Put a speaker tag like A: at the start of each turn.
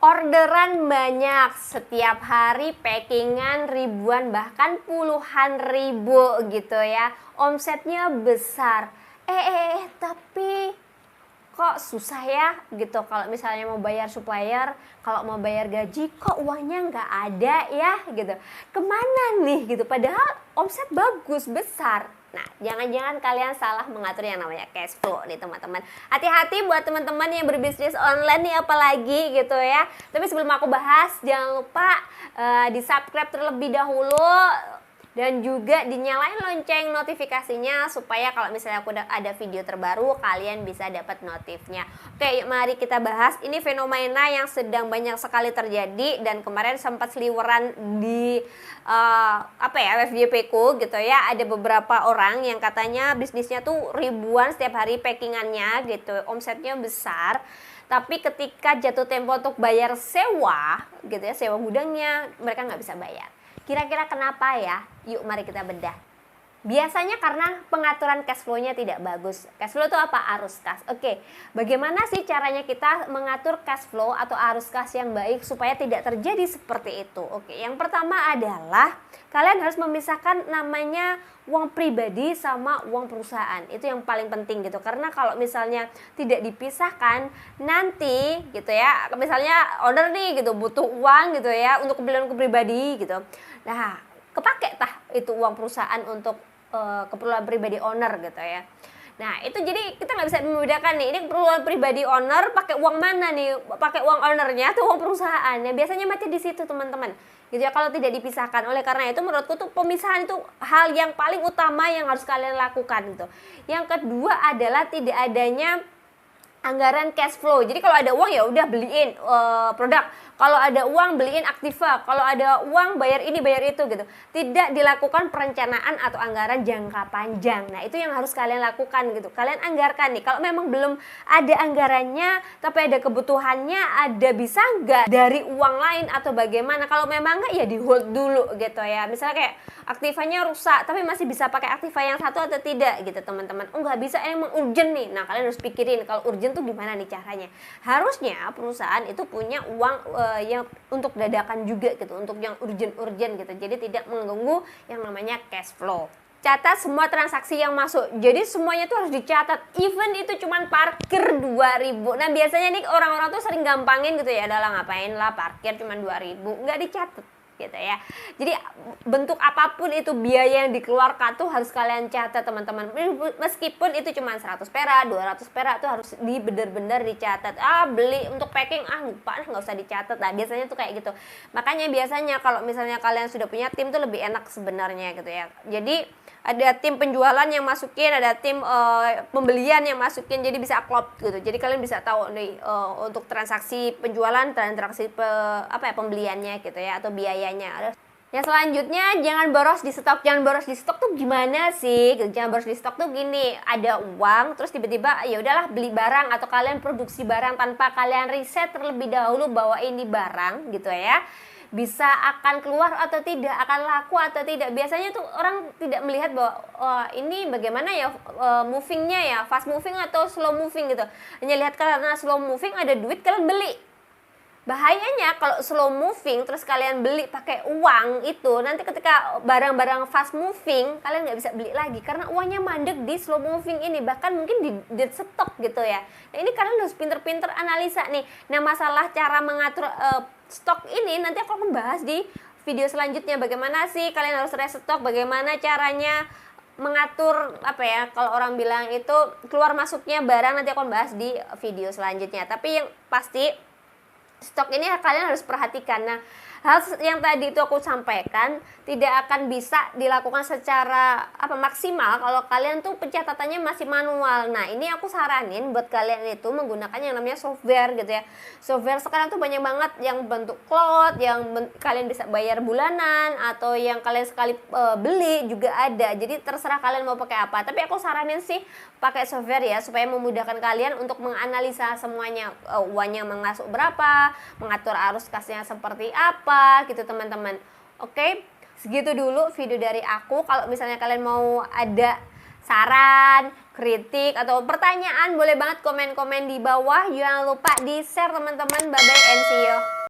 A: Orderan banyak, setiap hari packingan ribuan bahkan puluhan ribu gitu ya. Omsetnya besar. Tapi kok susah ya gitu kalau misalnya mau bayar supplier, kalau mau bayar gaji kok uangnya nggak ada ya gitu. Kemana nih gitu, padahal omset bagus, besar. Nah, jangan-jangan kalian salah mengatur yang namanya cash flow nih teman-teman. Hati-hati buat teman-teman yang berbisnis online nih apalagi gitu ya. Tapi sebelum aku bahas, jangan lupa di subscribe terlebih dahulu. Dan juga dinyalain lonceng notifikasinya supaya kalau misalnya aku ada video terbaru kalian bisa dapat notifnya. Oke, yuk mari kita bahas. Ini fenomena yang sedang banyak sekali terjadi dan kemarin sempat seliweran di FYP ku gitu ya. Ada beberapa orang yang katanya bisnisnya tuh ribuan setiap hari packingannya gitu, omsetnya besar. Tapi ketika jatuh tempo untuk bayar sewa gitu ya, sewa gudangnya, mereka nggak bisa bayar. Kira-kira kenapa ya? Yuk mari kita bedah. Biasanya karena pengaturan cash flow-nya tidak bagus. Cash flow itu apa? Arus kas. Oke, bagaimana sih caranya kita mengatur cash flow atau arus kas yang baik supaya tidak terjadi seperti itu? Oke, yang pertama adalah kalian harus memisahkan namanya uang pribadi sama uang perusahaan. Itu yang paling penting gitu. Karena kalau misalnya tidak dipisahkan, nanti gitu ya, misalnya owner nih gitu butuh uang gitu ya untuk keperluan pribadi gitu. Nah, kepake tah itu uang perusahaan untuk keperluan pribadi owner gitu ya. Nah, itu jadi kita nggak bisa membedakan nih, ini keperluan pribadi owner pakai uang mana nih, pakai uang ownernya atau uang perusahaan. Ya biasanya mati di situ teman-teman. Gitu ya, kalau tidak dipisahkan. Oleh karena itu menurutku tuh pemisahan itu hal yang paling utama yang harus kalian lakukan gitu. Yang kedua adalah tidak adanya anggaran cash flow. Jadi kalau ada uang ya udah beliin produk. Kalau ada uang beliin aktiva. Kalau ada uang bayar ini bayar itu gitu. Tidak dilakukan perencanaan atau anggaran jangka panjang. Nah, itu yang harus kalian lakukan gitu. Kalian anggarkan nih. Kalau memang belum ada anggarannya tapi ada kebutuhannya, ada bisa nggak dari uang lain atau bagaimana? Kalau memang nggak ya di hold dulu gitu ya. Misalnya kayak aktivanya rusak tapi masih bisa pakai aktiva yang satu atau tidak gitu teman-teman. Oh nggak bisa, emang urgent nih. Nah, kalian harus pikirin kalau urgent tuh gimana nih caranya. Harusnya perusahaan itu punya uang yang untuk dadakan juga gitu, untuk yang urgent gitu. Jadi tidak mengganggu yang namanya cash flow. Catat semua transaksi yang masuk. Jadi semuanya tuh harus dicatat. Even itu cuman parkir 2.000. Nah, biasanya nih orang-orang tuh sering gampangin gitu ya, adalah ngapain lah parkir cuman 2.000. Nggak dicatat gitu ya. Jadi bentuk apapun itu biaya yang dikeluarkan tuh harus kalian catat teman-teman. Meskipun itu cuma 100 perak, 200 perak tuh harus bener-bener dicatat. Beli untuk packing lupa nggak usah dicatat lah. Biasanya tuh kayak gitu. Makanya biasanya kalau misalnya kalian sudah punya tim tuh lebih enak sebenarnya gitu ya. Jadi ada tim penjualan yang masukin, ada tim pembelian yang masukin, jadi bisa klop gitu. Jadi kalian bisa tahu nih untuk transaksi penjualan, transaksi pembeliannya gitu ya, atau biayanya. Yang selanjutnya jangan boros di stok. Jangan boros di stok tuh gimana sih? Jangan boros di stok tuh gini, ada uang terus tiba-tiba ya udahlah beli barang atau kalian produksi barang tanpa kalian riset terlebih dahulu bahwa ini barang gitu ya. Bisa akan keluar atau tidak, akan laku atau tidak. Biasanya tuh orang tidak melihat bahwa ini bagaimana ya movingnya ya, fast moving atau slow moving gitu. Hanya lihat karena slow moving ada duit kalian beli. Bahayanya kalau slow moving terus kalian beli pakai uang itu, nanti ketika barang-barang fast moving kalian nggak bisa beli lagi karena uangnya mandek di slow moving ini, bahkan mungkin di dead stock gitu ya. Nah, ini kalian harus pinter-pinter analisa nih. Nah, masalah cara mengatur stok ini nanti aku akan bahas di video selanjutnya. Bagaimana sih kalian harus restock, bagaimana caranya mengatur kalau orang bilang itu keluar masuknya barang, nanti aku akan bahas di video selanjutnya. Tapi yang pasti stok ini kalian harus perhatikan. Nah, hal yang tadi itu aku sampaikan tidak akan bisa dilakukan secara maksimal kalau kalian tuh pencatatannya masih manual. Nah, ini aku saranin buat kalian itu menggunakan yang namanya software gitu ya. Software sekarang tuh banyak banget yang bentuk cloud, yang kalian bisa bayar bulanan, atau yang kalian sekali beli juga ada. Jadi terserah kalian mau pakai apa. Tapi aku saranin sih pakai software ya, supaya memudahkan kalian untuk menganalisa semuanya, uangnya masuk berapa, mengatur arus kasnya seperti apa gitu teman-teman. Oke, segitu dulu video dari aku. Kalau misalnya kalian mau ada saran, kritik, atau pertanyaan, boleh banget komen-komen di bawah. Jangan lupa di share teman-teman. Bye bye and see you.